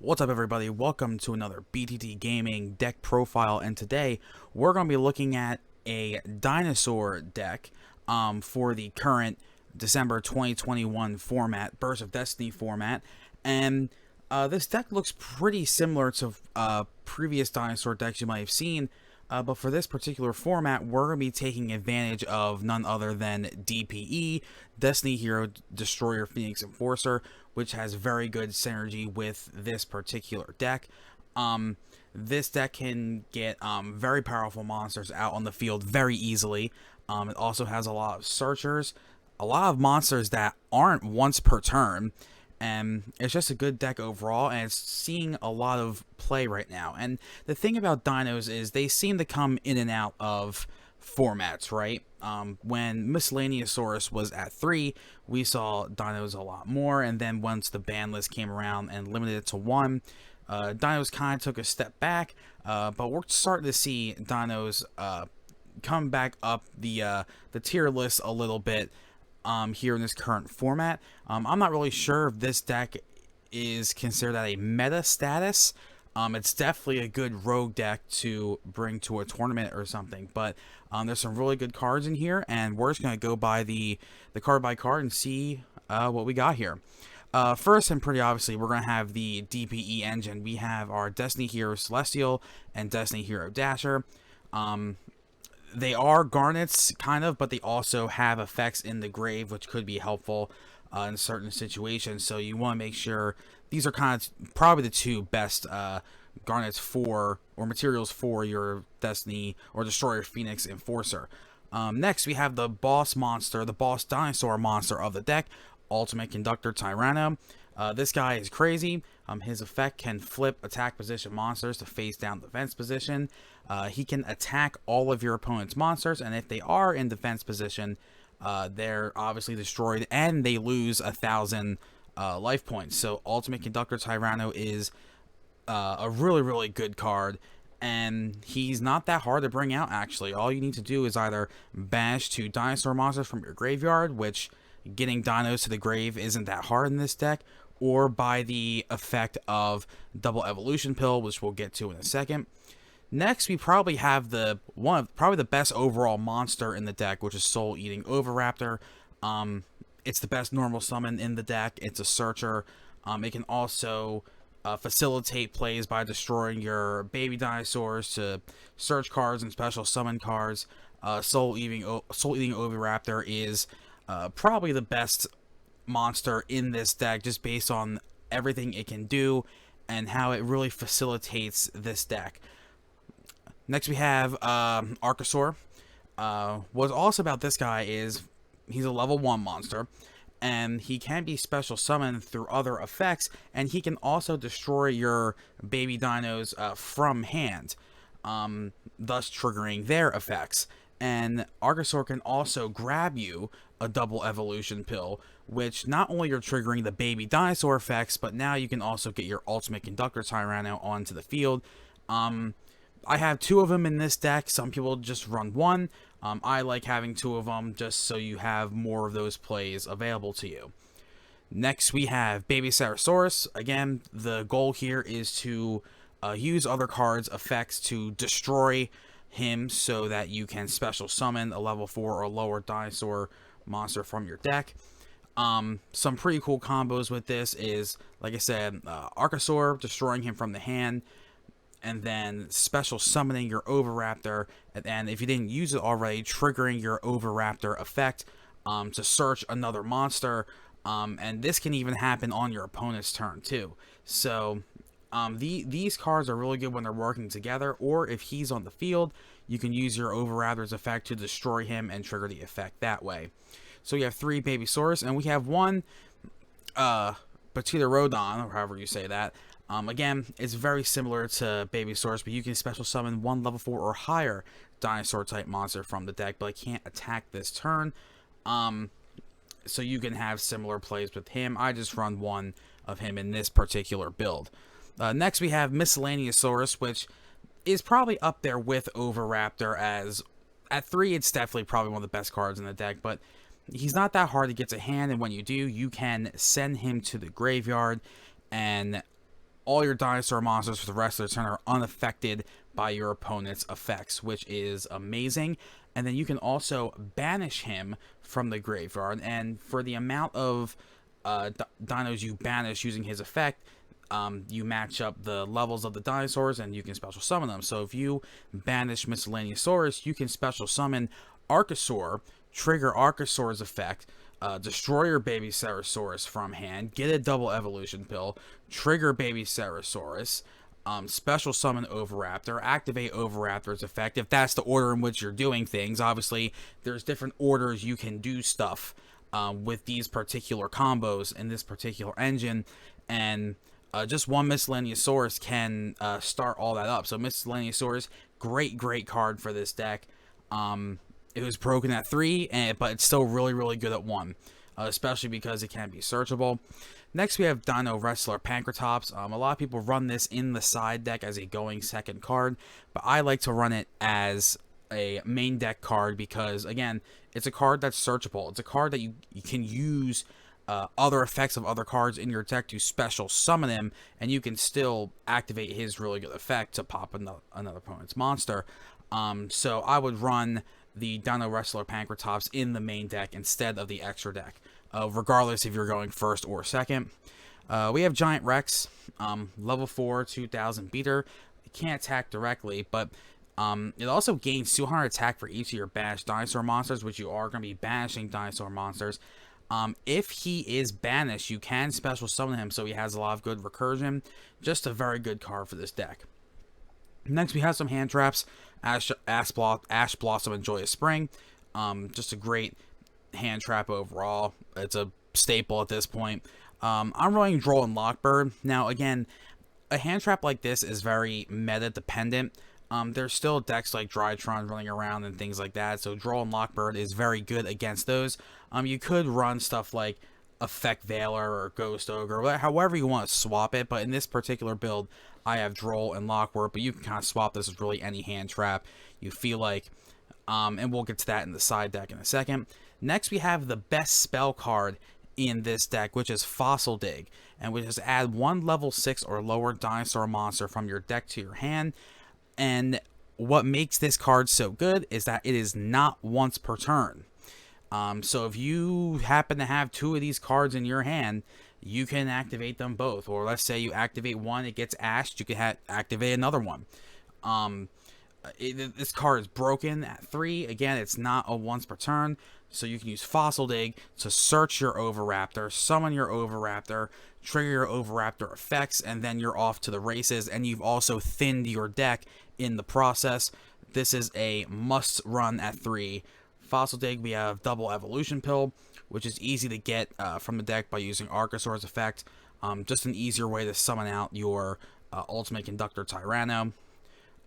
What's up, everybody? Welcome to another BTT Gaming deck profile, and today we're going to be looking at a dinosaur deck for the current December 2021 format, Burst of Destiny format, and this deck looks pretty similar to previous dinosaur decks you might have seen, but for this particular format, we're going to be taking advantage of none other than DPE, Destiny Hero Destroyer Phoenix Enforcer, which has very good synergy with this particular deck. This deck can get very powerful monsters out on the field very easily. It also has a lot of searchers, a lot of monsters that aren't once per turn, and it's just a good deck overall, and it's seeing a lot of play right now. And the thing about dinos is they seem to come in and out of formats, right? When Miscellaneousaurus was at 3, we saw dinos a lot more, and then once the ban list came around and limited it to 1, dinos kind of took a step back, but we're starting to see dinos come back up the tier list a little bit here in this current format. I'm not really sure if this deck is considered at a meta status. It's definitely a good rogue deck to bring to a tournament or something, but there's some really good cards in here, and we're just going to go by the card by card and see what we got here. First, and pretty obviously, we're going to have the DPE engine. We have our Destiny Hero Celestial and Destiny Hero Dasher. They are garnets, kind of, but they also have effects in the grave, which could be helpful in certain situations. So you want to make sure these are kind of probably the two best garnets for, or materials for, your Destiny or Destroyer Phoenix Enforcer. Next, we have the boss monster, the boss dinosaur monster of the deck, Ultimate Conductor Tyranno. This guy is crazy. His effect can flip attack position monsters to face down defense position. He can attack all of your opponent's monsters, and if they are in defense position, they're obviously destroyed and they lose 1,000 life points. So Ultimate Conductor Tyranno is a really good card, and he's not that hard to bring out, actually. All you need to do is either banish 2 dinosaur monsters from your graveyard, which getting dinos to the grave isn't that hard in this deck, or by the effect of Double Evolution Pill, which we'll get to in a second. Next, we probably have probably the best overall monster in the deck, which is Soul Eating Oviraptor. It's the best normal summon in the deck. It's a searcher. It can also facilitate plays by destroying your baby dinosaurs to search cards and special summon cards. Soul Eating Oviraptor is probably the best monster in this deck, just based on everything it can do and how it really facilitates this deck. Next, we have Acrosaur. What's awesome about this guy is he's a level 1 monster, and he can be special summoned through other effects, and he can also destroy your baby dinos from hand, thus triggering their effects. And Acrosaur can also grab you a Double Evolution Pill, which not only you're triggering the baby dinosaur effects, but now you can also get your Ultimate Conductor Tyranno onto the field. I have 2 of them in this deck. Some people just run 1. I like having 2 of them just so you have more of those plays available to you. Next, we have Babysaurus. Again, the goal here is to use other cards' effects to destroy him so that you can special summon a level 4 or lower dinosaur monster from your deck. Some pretty cool combos with this is, like I said, Acrosaur, destroying him from the hand, and then special summoning your Oviraptor, and if you didn't use it already, triggering your Oviraptor effect to search another monster, and this can even happen on your opponent's turn too. So these cards are really good when they're working together, or if he's on the field, you can use your Oviraptor's effect to destroy him and trigger the effect that way. So you have 3 Babysaurus, and we have 1 Petite Rodan, or however you say that. Again, it's very similar to Babysaurus, but you can special summon 1 level 4 or higher dinosaur type monster from the deck, but it can't attack this turn. So you can have similar plays with him. I just run 1 of him in this particular build. Next, we have Miscellaneousaurus, which is probably up there with Oviraptor. As at 3, it's definitely probably one of the best cards in the deck, but he's not that hard to get to hand, and when you do, you can send him to the graveyard, and all your dinosaur monsters for the rest of the turn are unaffected by your opponent's effects, which is amazing. And then you can also banish him from the graveyard, and for the amount of dinos you banish using his effect, you match up the levels of the dinosaurs and you can special summon them. So if you banish Miscellaneousaurus, you can special summon Acrosaur, trigger Acrosaur's effect, destroy your Babysaurus from hand, get a double evolution pill, trigger Babysaurus, special summon Oviraptor, activate Oviraptor's effect, if that's the order in which you're doing things. Obviously, there's different orders you can do stuff with these particular combos in this particular engine, and just one Miscellaneousaurus can start all that up. So Miscellaneousaurus, great card for this deck. It was broken at 3, but it's still really good at 1, especially because it can be searchable. Next, we have Dino Wrestler Pankertops. A lot of people run this in the side deck as a going second card, but I like to run it as a main deck card because, again, it's a card that's searchable. It's a card that you can use other effects of other cards in your deck to special summon him, and you can still activate his really good effect to pop another opponent's monster. So I would run the Dino Wrestler Pankertops in the main deck instead of the extra deck, regardless if you're going first or second. We have Giant Rex, level 4, 2000 beater. It can't attack directly, but it also gains 200 attack for each of your banished dinosaur monsters, which you are going to be banishing dinosaur monsters. If he is banished, you can special summon him, so he has a lot of good recursion. Just a very good card for this deck. Next, we have some hand traps. Ash Blossom and Joyous Spring. Just a great hand trap overall. It's a staple at this point. I'm running Droll and Lockbird. Now, again, a hand trap like this is very meta dependent. There's still decks like Drytron running around and things like that, so Droll and Lockbird is very good against those. You could run stuff like Effect Veiler or Ghost Ogre, however you want to swap it, but in this particular build, I have Droll and Lockbird, but you can kind of swap this with really any hand trap you feel like, and we'll get to that in the side deck in a second. Next, we have the best spell card in this deck, which is Fossil Dig, and we just add 1 level 6 or lower dinosaur monster from your deck to your hand. And what makes this card so good is that it is not once per turn. So if you happen to have 2 of these cards in your hand, you can activate them both. Or let's say you activate one, it gets ashed, you can activate another one. This card is broken at 3. Again, it's not a once per turn. So you can use Fossil Dig to search your Oviraptor, summon your Oviraptor, trigger your Oviraptor effects, and then you're off to the races. And you've also thinned your deck in the process. This is a must run at 3. Fossil Dig, we have Double Evolution Pill, which is easy to get from the deck by using Acrosaur's effect. Just an easier way to summon out your Ultimate Conductor Tyranno.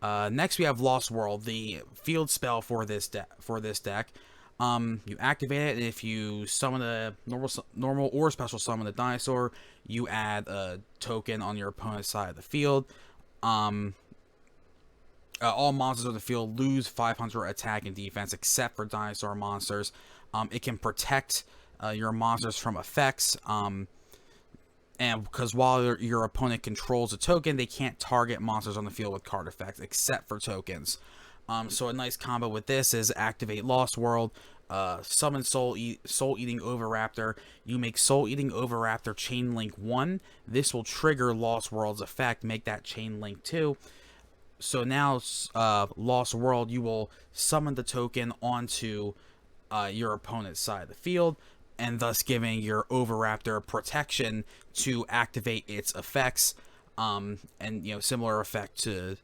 Next, we have Lost World, the field spell for this deck. You activate it, and if you summon a normal or special summon a dinosaur, you add a token on your opponent's side of the field. All monsters on the field lose 500 attack and defense, except for dinosaur monsters. It can protect your monsters from effects, and because while your opponent controls a token, they can't target monsters on the field with card effects, except for tokens. So a nice combo with this is activate Lost World, summon Soul Eating Oviraptor. You make Soul Eating Oviraptor Chain Link 1. This will trigger Lost World's effect, make that Chain Link 2. So now, Lost World, you will summon the token onto your opponent's side of the field, and thus giving your Oviraptor protection to activate its effects, and similar effect to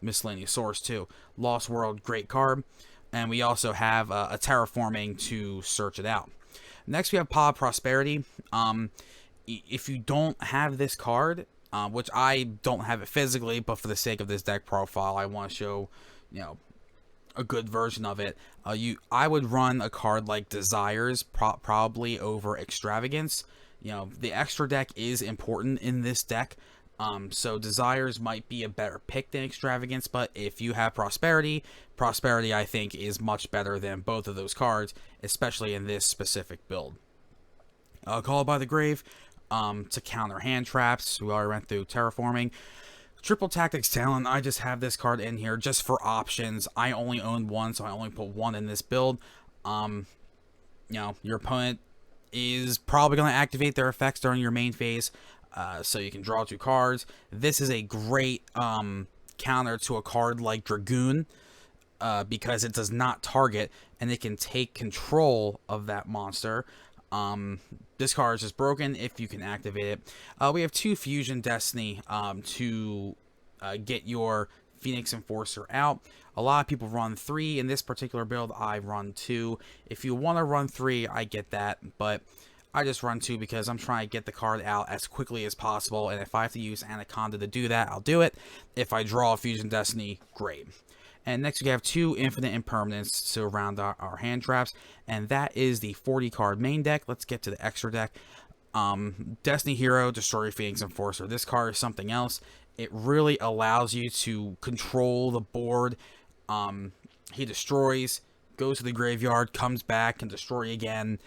Miscellaneousaurus too. Lost World, great card, and we also have a Terraforming to search it out. Next, we have Paw of Prosperity. If you don't have this card, which I don't have it physically, but for the sake of this deck profile, I want to show, a good version of it. I would run a card like Desires probably over Extravagance. The extra deck is important in this deck, so Desires might be a better pick than Extravagance, but if you have Prosperity I think is much better than both of those cards, especially in this specific build. Call by the Grave. to counter hand traps. We already went through terraforming. Triple Tactics Talent, I just have this card in here just for options. I only own one, so I only put one in this build. Your opponent is probably going to activate their effects during your main phase, so you can draw 2 cards. This is a great counter to a card like Dragoon, because it does not target, and it can take control of that monster. This card is just broken if you can activate it. We have 2 Fusion Destiny to get your Phoenix Enforcer out. A lot of people run 3. In this particular build, I run 2. If you want to run 3, I get that, but I just run 2 because I'm trying to get the card out as quickly as possible, and if I have to use Anaconda to do that, I'll do it. If I draw a Fusion Destiny, great. And next we have 2 Infinite Impermanents to round our hand traps, and that is the 40 card main deck. Let's get to the extra deck. Destiny Hero, Destroy Phoenix Enforcer. This card is something else. It really allows you to control the board. He destroys, goes to the graveyard, comes back, can destroy again.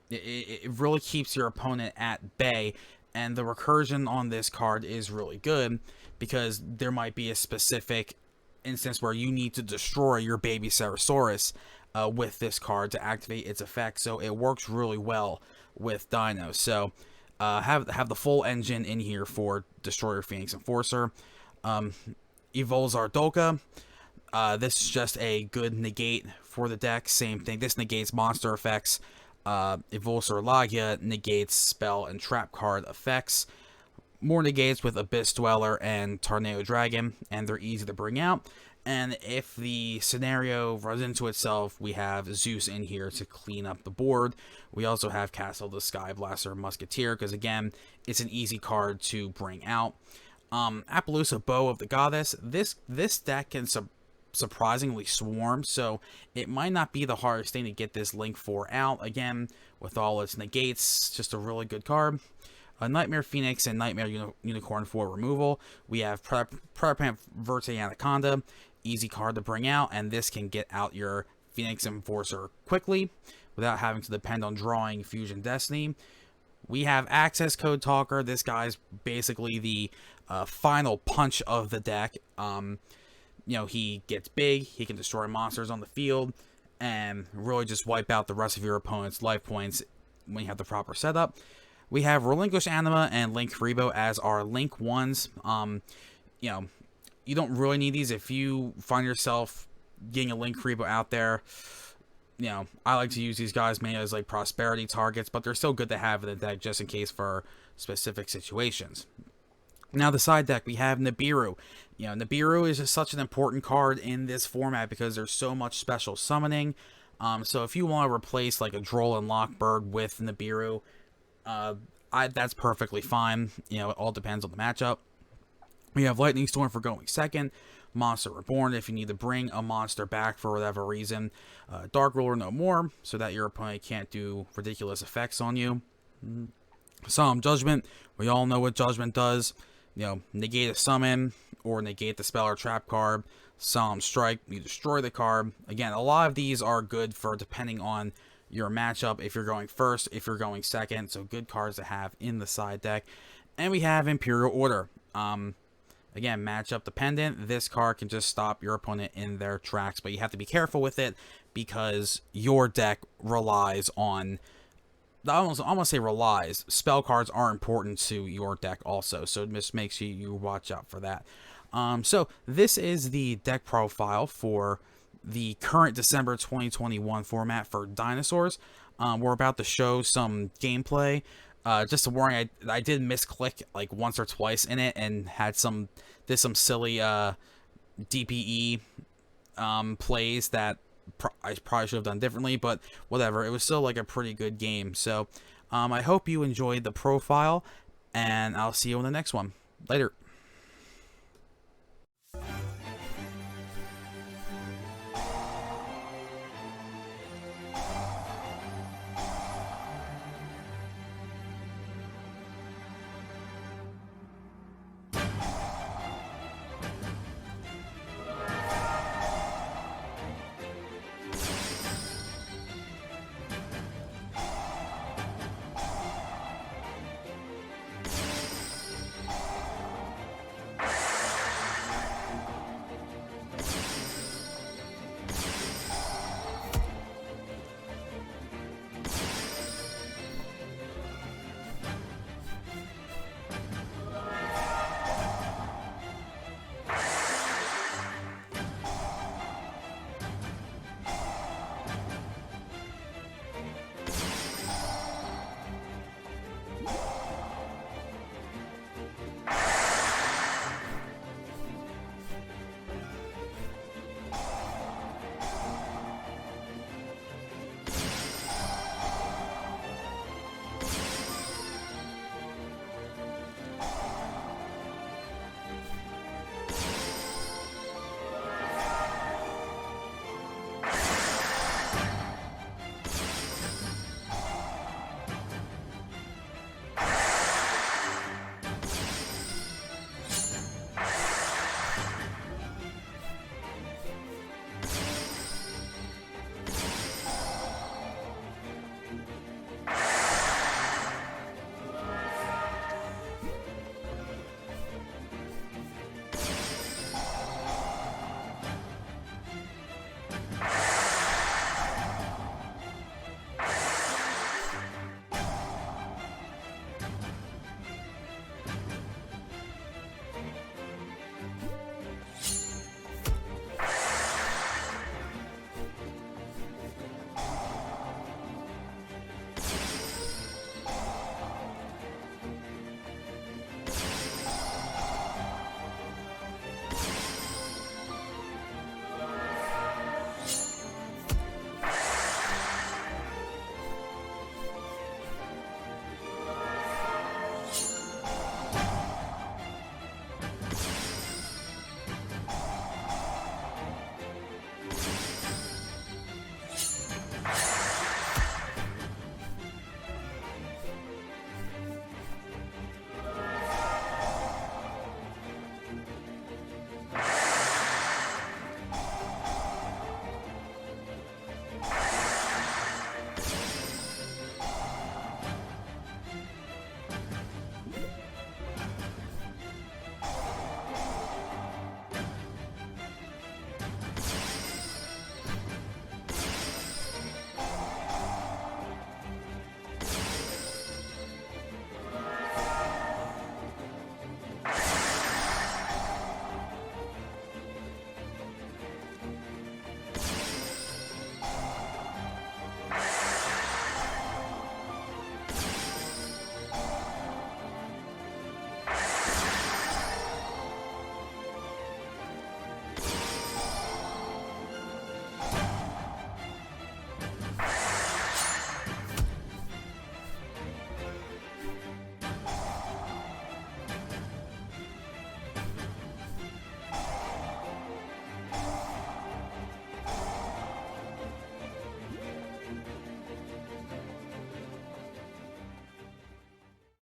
It really keeps your opponent at bay, and the recursion on this card is really good because there might be a specific instance where you need to destroy your Babysaurus with this card to activate its effect, so it works really well with Dino. So have the full engine in here for Destroyer Phoenix Enforcer. Evolzar Dolka. This is just a good negate for the deck. Same thing. This negates monster effects. Evolzar Lagia negates spell and trap card effects. More negates with Abyss Dweller and Tornado Dragon, and they're easy to bring out. And if the scenario runs into itself, we have Zeus in here to clean up the board. We also have Castle the Sky Blaster Musketeer, because again, it's an easy card to bring out. Appaloosa Bow of the Goddess. This deck can surprisingly swarm, so it might not be the hardest thing to get this Link 4 out. Again, with all its negates, just a really good card. Nightmare Phoenix and Nightmare Unicorn for removal. We have Predator Verte Anaconda, easy card to bring out, and this can get out your Phoenix Enforcer quickly without having to depend on drawing Fusion Destiny. We have Access Code Talker. This guy's basically the final punch of the deck. He gets big, he can destroy monsters on the field, and really just wipe out the rest of your opponent's life points when you have the proper setup. We have Relinquish Anima and Link Rebo as our Link 1s. You don't really need these if you find yourself getting a Link Rebo out there. I like to use these guys mainly as like prosperity targets, but they're still good to have in the deck just in case for specific situations. Now the side deck, we have Nibiru. Nibiru is just such an important card in this format because there's so much special summoning. So if you want to replace like a Droll and Lockbird with Nibiru, that's perfectly fine. It all depends on the matchup. We have Lightning Storm for going second. Monster Reborn if you need to bring a monster back for whatever reason. Dark Ruler No More so that your opponent can't do ridiculous effects on you. Solemn Judgment. We all know what Judgment does. Negate a summon or negate the spell or trap card. Solemn Strike, you destroy the card. Again, a lot of these are good for depending on your matchup, if you're going first, if you're going second, so good cards to have in the side deck. And we have Imperial Order. Again, matchup dependent. This card can just stop your opponent in their tracks, but you have to be careful with it because your deck relies on, I almost say relies, spell cards are important to your deck also, so just make sure you watch out for that. So this is the deck profile for the current December 2021 format for Dinosaurs. We're about to show some gameplay. Just a warning, I did misclick like once or twice in it and did some silly DPE plays that I probably should have done differently, but whatever. It was still like a pretty good game. So I hope you enjoyed the profile, and I'll see you in the next one. Later.